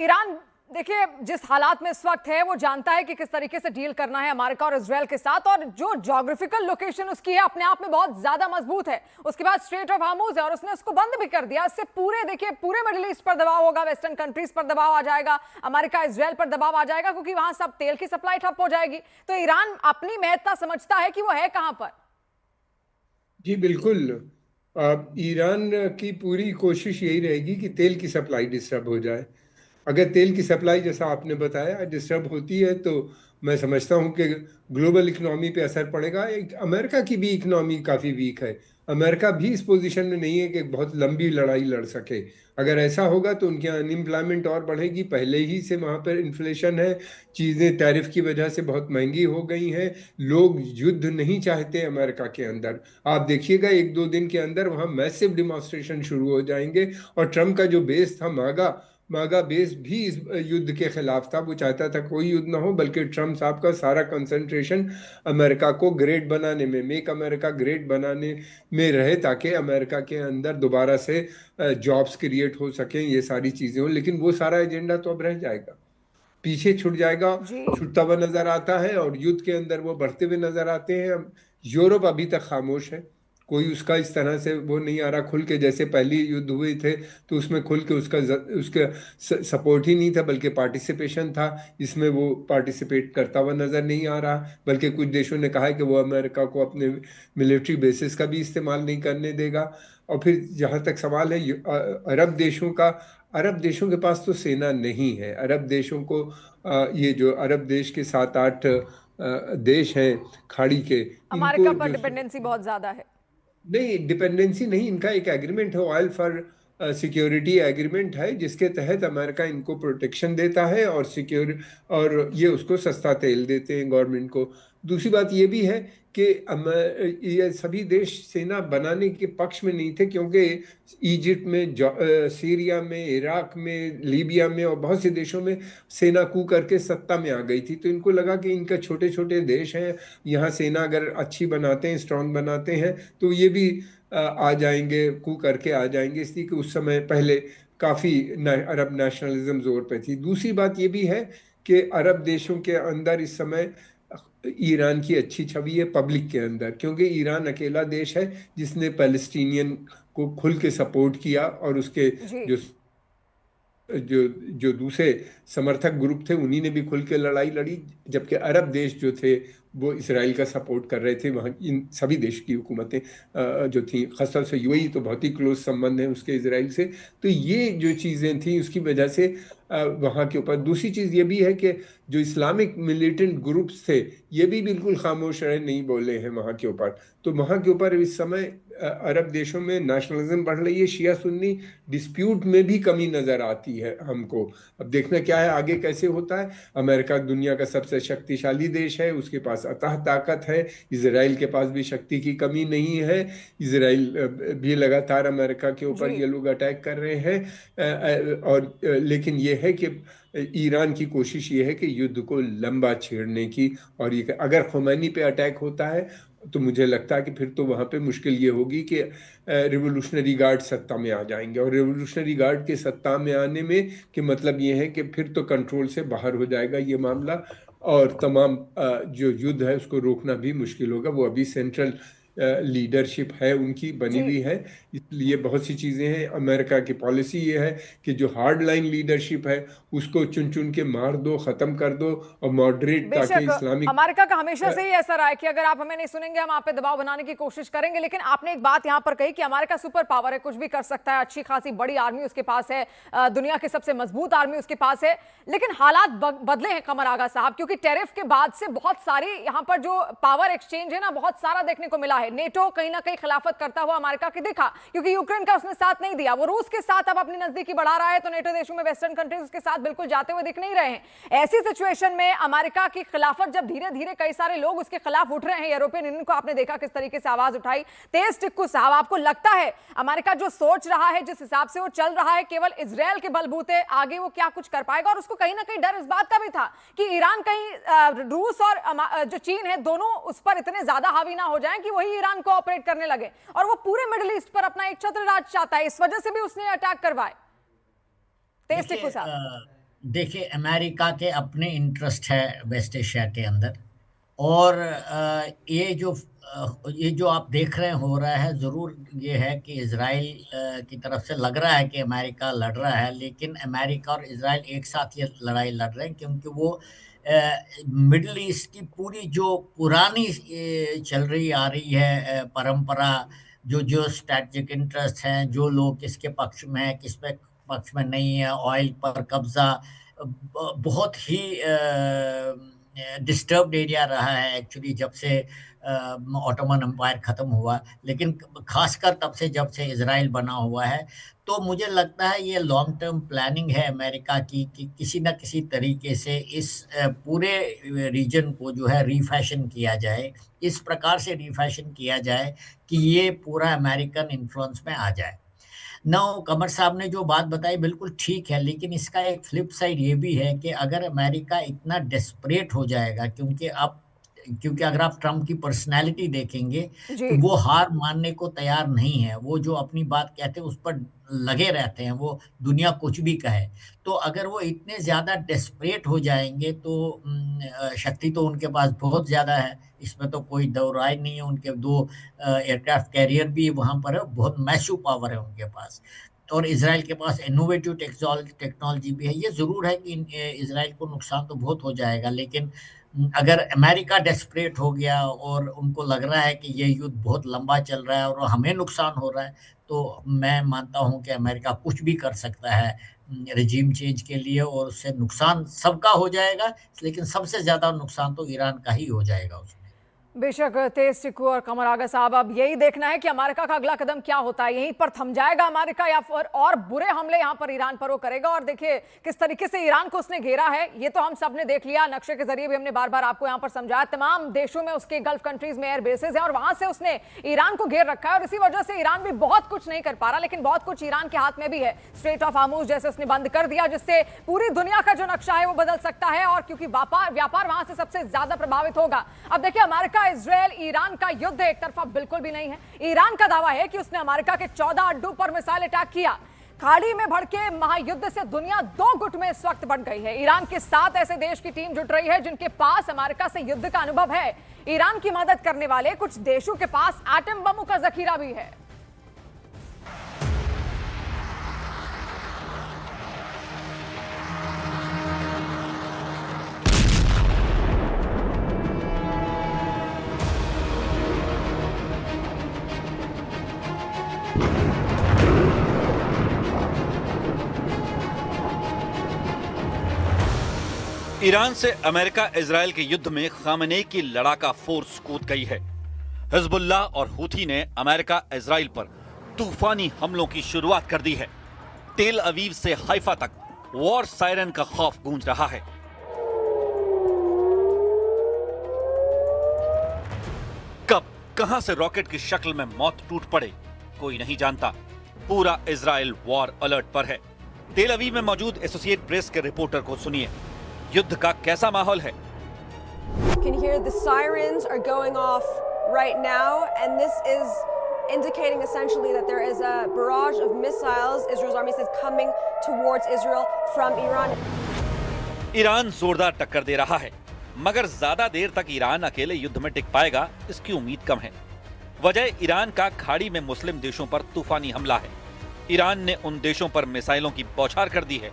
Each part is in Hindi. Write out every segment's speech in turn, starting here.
ईरान देखिए जिस हालात में इस वक्त है वो जानता है कि किस तरीके से डील करना है अमेरिका और इजरायल के साथ, और जो ज्योग्राफिकल लोकेशन उसकी है अपने आप में बहुत ज्यादा मजबूत है। उसके बाद स्ट्रेट ऑफ हार्मूज है और उसने उसको बंद भी कर दिया। इससे पूरे देखिए पूरे मिडिल ईस्ट पर दबाव होगा, वेस्टर्न कंट्रीज पर दबाव आ जाएगा, अमेरिका इजरायल पर दबाव आ जाएगा, क्योंकि वहां सब तेल की सप्लाई ठप हो जाएगी। तो ईरान अपनी महत्ता समझता है कि वो है कहां पर। जी बिल्कुल। ईरान की पूरी कोशिश यही रहेगी कि तेल की सप्लाई डिस्टर्ब हो जाए। अगर तेल की सप्लाई जैसा आपने बताया डिस्टर्ब होती है तो मैं समझता हूँ कि ग्लोबल इकोनॉमी पे असर पड़ेगा। एक अमेरिका की भी इकोनॉमी काफ़ी वीक है। अमेरिका भी इस पोजीशन में नहीं है कि बहुत लंबी लड़ाई लड़ सके। अगर ऐसा होगा तो उनकी अनएम्प्लॉयमेंट और बढ़ेगी। पहले ही से वहाँ पर इन्फ्लेशन है, चीज़ें टैरिफ की वजह से बहुत महंगी हो गई हैं। लोग युद्ध नहीं चाहते अमेरिका के अंदर। आप देखिएगा एक दो दिन के अंदर वहाँ मैसिव डिमॉन्स्ट्रेशन शुरू हो जाएंगे। और ट्रम्प का जो बेस था मागा मागा बेस भी इस युद्ध के खिलाफ था। वो चाहता था कोई युद्ध ना हो, बल्कि ट्रम्प साहब का सारा कंसंट्रेशन अमेरिका को ग्रेट बनाने में, मेक अमेरिका ग्रेट बनाने में रहे, ताकि अमेरिका के अंदर दोबारा से जॉब्स क्रिएट हो सकें, ये सारी चीज़ें हो। लेकिन वो सारा एजेंडा तो अब रह जाएगा, पीछे छूट जाएगा, जी छूटता हुआ नजर आता है। और युद्ध के अंदर वो बढ़ते हुए नजर आते हैं। यूरोप अभी तक खामोश है, कोई उसका इस तरह से वो नहीं आ रहा खुल के। जैसे पहली युद्ध हुए थे तो उसमें खुल के उसका सपोर्ट ही नहीं था, बल्कि पार्टिसिपेशन था। इसमें वो पार्टिसिपेट करता हुआ नजर नहीं आ रहा। बल्कि कुछ देशों ने कहा है कि वो अमेरिका को अपने मिलिट्री बेसिस का भी इस्तेमाल नहीं करने देगा। और फिर जहाँ तक सवाल है अरब देशों का, अरब देशों के पास तो सेना नहीं है। अरब देशों को ये जो अरब देश के सात आठ देश हैं खाड़ी के, अमेरिका इनको पर जो डिपेंडेंसी बहुत ज्यादा है। नहीं, डिपेंडेंसी नहीं, इनका एक एग्रीमेंट है, ऑयल फॉर सिक्योरिटी एग्रीमेंट है, जिसके तहत अमेरिका इनको प्रोटेक्शन देता है और सिक्योर, और ये उसको सस्ता तेल देते हैं गवर्नमेंट को। दूसरी बात ये भी है कि ये सभी देश सेना बनाने के पक्ष में नहीं थे, क्योंकि इजिप्ट में, सीरिया में, इराक में, लीबिया में और बहुत से देशों में सेना कू करके सत्ता में आ गई थी। तो इनको लगा कि इनका छोटे छोटे देश हैं, यहाँ सेना अगर अच्छी बनाते हैं, स्ट्रांग बनाते हैं, तो ये भी आ जाएंगे, कू करके आ जाएंगे। इसलिए कि उस समय पहले काफ़ी अरब नेशनलिज्म जोर पे थी। दूसरी बात ये भी है कि अरब देशों के अंदर इस समय ईरान की अच्छी छवि है पब्लिक के अंदर, क्योंकि ईरान अकेला देश है जिसने पैलेस्टीनियन को खुल के सपोर्ट किया, और उसके जी जो जो जो दूसरे समर्थक ग्रुप थे उन्हीं ने भी खुल के लड़ाई लड़ी। जबकि अरब देश जो थे वो इसराइल का सपोर्ट कर रहे थे। वहाँ इन सभी देश की हुकूमतें जो थी, खासतौर से यूएई तो बहुत ही क्लोज संबंध है उसके इसराइल से। तो ये जो चीज़ें थी उसकी वजह से वहाँ के ऊपर। दूसरी चीज़ ये भी है कि जो इस्लामिक मिलिटेंट ग्रुप्स थे ये भी बिल्कुल खामोश रहे, नहीं बोले हैं वहाँ के ऊपर। तो वहाँ के ऊपर इस समय अरब देशों में नेशनलिज्म बढ़ रही है। शिया सुन्नी डिस्प्यूट में भी कमी नजर आती है हमको। अब देखना क्या है आगे कैसे होता है। अमेरिका दुनिया का सबसे शक्तिशाली देश है, उसके पास अथाह ताकत है। इसराइल के पास भी शक्ति की कमी नहीं है। इसराइल भी लगातार अमेरिका के ऊपर जी ये लोग अटैक कर रहे हैं। और लेकिन ये है कि ईरान की कोशिश ये है कि युद्ध को लंबा छेड़ने की। और ये अगर खुमैनी पे अटैक होता है तो मुझे लगता है कि फिर तो वहां पे मुश्किल ये होगी कि रिवोल्यूशनरी गार्ड सत्ता में आ जाएंगे। और रिवोल्यूशनरी गार्ड के सत्ता में आने में कि मतलब ये है कि फिर तो कंट्रोल से बाहर हो जाएगा ये मामला। और तमाम जो युद्ध है उसको रोकना भी मुश्किल होगा। वो अभी सेंट्रल लीडरशिप है उनकी बनी जी हुई है, इसलिए बहुत सी चीज़ें हैं। अमेरिका की पॉलिसी ये है कि जो हार्ड लाइन लीडरशिप है उसको चुन चुन के मार दो, ख़त्म कर दो, और मॉडरेट ताकि बेशक इस्लामिक अमेरिका का हमेशा से ही ऐसा रहा है कि अगर आप हमें नहीं सुनेंगे हम आप पे दबाव बनाने की कोशिश करेंगे। लेकिन आपने एक बात यहां पर कही कि अमेरिका सुपर पावर है, कुछ भी कर सकता है, अच्छी खासी बड़ी आर्मी उसके पास है, दुनिया की सबसे मजबूत आर्मी उसके पास है। लेकिन हालात बदले हैं कमर आगा साहब, क्योंकि टैरिफ के बाद से बहुत सारी यहां पर जो पावर एक्सचेंज है ना, बहुत सारा देखने को मिला है। नेटो कहीं ना कहीं खिलाफत करता हुआ अमेरिका की दिखा, क्योंकि यूक्रेन का उसने साथ नहीं दिया। वो रूस के साथ अब अपनी नजदीकी बढ़ा रहा है, तो नेटो देशों में वेस्टर्न कंट्रीज उसके साथ बिल्कुल जाते हुए दिख नहीं रहे हैं। ऐसी सिचुएशन में अमेरिका की खिलाफत जब धीरे धीरे कई सारे लोग उसके खिलाफ उठ रहे हैं, यूरोपियन यूनियन को आपने देखा किस तरीके से आवाज उठाई। तेज टिक्कू साहब, आपको लगता है अमेरिका जो सोच रहा है, जिस हिसाब से वो चल रहा है, केवल इजरायल के बलबूते आगे वो क्या कुछ कर पाएगा? और उसको कहीं ना कहीं डर इस बात का भी था कि ईरान कहीं रूस और जो चीन है दोनों उस पर इतने ज्यादा हावी ना हो जाएं कि वही ईरान को ऑपरेट करने लगे, और वो पूरे मिडिल ईस्ट पर अपना एक छत्र राज चाहता है। इस वजह से भी उसने अटैक करवाए। तेज टिक्कू देखिए साहब। देखिए, अमेरिका के अपने इंटरेस्ट है वेस्ट एशिया के अंदर और ये जो आप देख रहे हैं हो रहा है, ज़रूर ये है कि इज़राइल की तरफ से लग रहा है कि अमेरिका लड़ रहा है, लेकिन अमेरिका और इज़राइल एक साथ ये लड़ाई लड़ रहे हैं क्योंकि वो मिडल ईस्ट की पूरी जो पुरानी चल रही आ रही है परंपरा, जो स्ट्रैटेजिक इंटरेस्ट हैं, जो लोग किसके पक्ष में हैं, किस पे पक्ष में नहीं है, ऑयल पर कब्ज़ा बहुत ही डिस्टर्ब्ड एरिया रहा है एक्चुअली जब से ऑटोमन एम्पायर ख़त्म हुआ, लेकिन ख़ासकर तब से जब से इज़राइल बना हुआ है, तो मुझे लगता है ये लॉन्ग टर्म प्लानिंग है अमेरिका की कि किसी न किसी तरीके से इस पूरे रीजन को जो है रीफैशन किया जाए, इस प्रकार से रीफैशन किया जाए कि ये पूरा अमेरिकन इन्फ्लुएंस में आ जाए। नो कमर साहब ने जो बात बताई बिल्कुल ठीक है, लेकिन इसका एक फ्लिप साइड ये भी है कि अगर अमेरिका इतना डेस्परेट हो जाएगा क्योंकि अगर आप ट्रम्प की पर्सनैलिटी देखेंगे जी। कि वो हार मानने को तैयार नहीं है, वो जो अपनी बात कहते हैं उस पर लगे रहते हैं, वो दुनिया कुछ भी कहे। तो अगर वो इतने ज़्यादा डेस्परेट हो जाएँगे तो शक्ति तो उनके पास बहुत ज़्यादा है, इसमें तो कोई दो राय नहीं है, उनके 2 एयरक्राफ्ट कैरियर भी वहाँ पर है, बहुत मैसिव पावर है उनके पास। और इज़राइल के पास इनोवेटिव टेक्नोलॉजी भी है। ये ज़रूर है कि इज़राइल को नुकसान तो बहुत हो जाएगा, लेकिन अगर अमेरिका डेस्परेट हो गया और उनको लग रहा है कि ये युद्ध बहुत लंबा चल रहा है और हमें नुकसान हो रहा है, तो मैं मानता हूँ कि अमेरिका कुछ भी कर सकता है रिजीम चेंज के लिए और उससे नुकसान सबका हो जाएगा, लेकिन सबसे ज़्यादा नुकसान तो ईरान का ही हो जाएगा उसमें। बेशक तेज टिक्कू और कमर आगा साहब, अब यही देखना है कि अमेरिका का अगला कदम क्या होता है। यहीं पर थम जाएगा अमेरिका या फिर और बुरे हमले यहां पर ईरान पर वो करेगा। और देखिए किस तरीके से ईरान को उसने घेरा है, ये तो हम सब ने देख लिया। नक्शे के जरिए भी हमने बार बार आपको यहां पर समझाया। तमाम देशों में उसके गल्फ कंट्रीज में एयर बेसेस हैं और वहां से उसने ईरान को घेर रखा है। और इसी वजह से ईरान भी बहुत कुछ नहीं कर पा रहा, लेकिन बहुत कुछ ईरान के हाथ में भी है। स्ट्रेट ऑफ हार्मुज जैसे उसने बंद कर दिया, जिससे पूरी दुनिया का जो नक्शा है वो बदल सकता है। और क्योंकि व्यापार वहां से सबसे ज्यादा प्रभावित होगा। अब देखिए अमेरिका इजरायल ईरान का युद्ध एक तरफा बिल्कुल भी नहीं है। ईरान का दावा है कि उसने अमेरिका के 14 अड्डों पर मिसाइल अटैक किया। खाड़ी में भड़के महायुद्ध से दुनिया 2 गुट में इस वक्त बढ़ गई है। ईरान के 7 ऐसे देश की टीम जुट रही है जिनके पास अमेरिका से युद्ध का अनुभव है। ईरान की मदद करने वाले कुछ देशों के पास एटम बमों का जखीरा भी है। ईरान से अमेरिका इजराइल के युद्ध में खामेनेई की लड़ाका फोर्स कूद गई है। हिजबुल्लाह और हूथी ने अमेरिका इजराइल पर तूफानी हमलों की शुरुआत कर दी है। तेल अवीव से हाइफा तक वॉर सायरन का खौफ गूंज रहा है। कब कहां से रॉकेट की शक्ल में मौत टूट पड़े कोई नहीं जानता। पूरा इजराइल वॉर अलर्ट पर है। तेल अवीव में मौजूद एसोसिएट प्रेस के रिपोर्टर को सुनिए, युद्ध का कैसा माहौल है। You can hear the sirens are going off right now, and this is indicating essentially that there is a barrage of missiles, Israel's army says, coming towards Israel from Iran. Iran जोरदार टक्कर दे रहा है, मगर ज्यादा देर तक ईरान अकेले युद्ध में टिक पाएगा इसकी उम्मीद कम है। वजह ईरान का खाड़ी में मुस्लिम देशों पर तूफानी हमला है। ईरान ने उन देशों पर मिसाइलों की बौछार कर दी है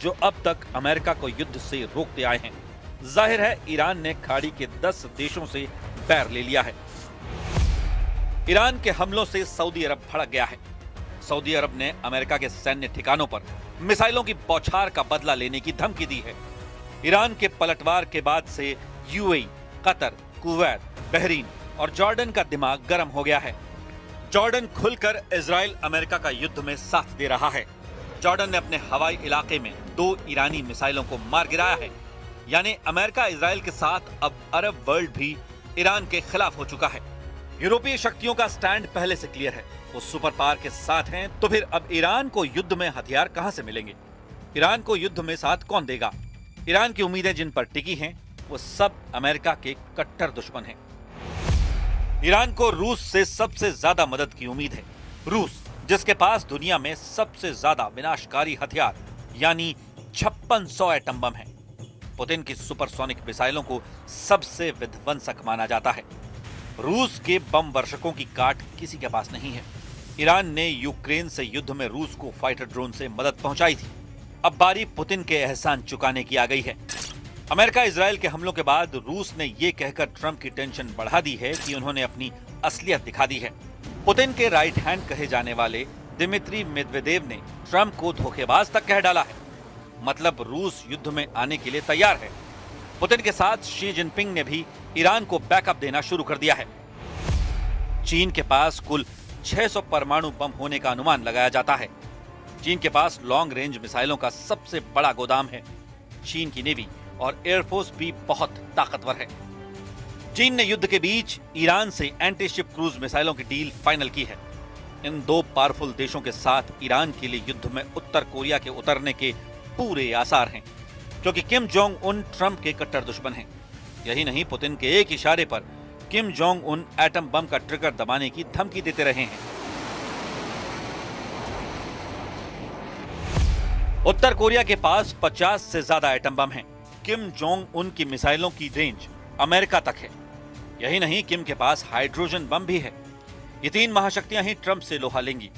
जो अब तक अमेरिका को युद्ध से रोकते आए हैं। जाहिर है ईरान ने खाड़ी के 10 देशों से बैर ले लिया है। ईरान के हमलों से सऊदी अरब भड़क गया है। सऊदी अरब ने अमेरिका के सैन्य ठिकानों पर मिसाइलों की बौछार का बदला लेने की धमकी दी है। ईरान के पलटवार के बाद से यूएई, कतर, कुवैत, बहरीन और जॉर्डन का दिमाग गर्म हो गया है। जॉर्डन खुलकर इजराइल अमेरिका का युद्ध में साथ दे रहा है। जॉर्डन ने अपने हवाई इलाके में 2 ईरानी मिसाइलों को मार गिराया है। यानी अमेरिका इजराइल के साथ अब अरब वर्ल्ड भी ईरान के खिलाफ हो चुका है। यूरोपीय शक्तियों का स्टैंड पहले से क्लियर है, वो सुपर पावर के साथ हैं, तो फिर अब ईरान को युद्ध में हथियार कहां से मिलेंगे? ईरान को युद्ध में साथ कौन देगा? ईरान की उम्मीदें जिन पर टिकी हैं वो सब अमेरिका के कट्टर दुश्मन हैं। ईरान को रूस से सबसे ज्यादा मदद की उम्मीद है। रूस जिसके पास दुनिया में सबसे ज्यादा विनाशकारी हथियार यानी 5600 एटम बम हैं। पुतिन की सुपरसोनिक मिसाइलों को सबसे विध्वंसक माना जाता है। रूस के बम वर्षकों की काट किसी के पास नहीं है। ईरान ने यूक्रेन से युद्ध में रूस को फाइटर ड्रोन से मदद पहुंचाई थी। अब बारी पुतिन के एहसान चुकाने की आ गई है। अमेरिका इजराइल के हमलों के बाद रूस ने यह कहकर ट्रंप की टेंशन बढ़ा दी है कि उन्होंने अपनी असलियत दिखा दी है। पुतिन के राइट हैंड कहे जाने वाले दिमित्री मेदवेदेव ने ट्रंप को धोखेबाज तक कह डाला है। मतलब रूस युद्ध में आने के लिए तैयार है। पुतिन के साथ शी जिनपिंग ने भी ईरान को बैकअप देना शुरू कर दिया है। चीन के पास कुल 600 परमाणु बम होने का अनुमान लगाया जाता है। चीन के पास लॉन्ग रेंज मिसाइलों का सबसे बड़ा गोदाम है। चीन की नेवी और एयरफोर्स भी बहुत ताकतवर है। चीन ने युद्ध के बीच ईरान से एंटी शिप क्रूज मिसाइलों की डील फाइनल की है। इन दो पावरफुल देशों के साथ ईरान के लिए युद्ध में उत्तर कोरिया के उतरने के पूरे आसार हैं, क्योंकि किम जोंग उन ट्रंप के कट्टर दुश्मन हैं। यही नहीं, पुतिन के एक इशारे पर Kim Jong Un atom bomb का ट्रिगर दबाने की धमकी देते रहे हैं। उत्तर कोरिया के पास 50 से ज्यादा एटम बम हैं। किम जोंग उन की मिसाइलों की रेंज अमेरिका तक है। यही नहीं, किम के पास हाइड्रोजन बम भी है। ये तीन महाशक्तियां ही ट्रंप से लोहा लेंगी।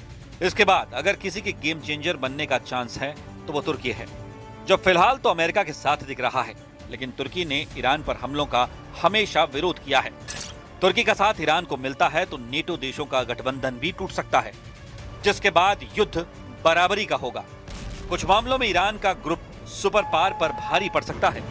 इसके बाद अगर किसी के गेम चेंजर बनने का चांस है तो वो तुर्की है, जो फिलहाल तो अमेरिका के साथ दिख रहा है, लेकिन तुर्की ने ईरान पर हमलों का हमेशा विरोध किया है। तुर्की का साथ ईरान को मिलता है तो नेटो देशों का गठबंधन भी टूट सकता है, जिसके बाद युद्ध बराबरी का होगा। कुछ मामलों में ईरान का ग्रुप सुपर पावर पर भारी पड़ सकता है।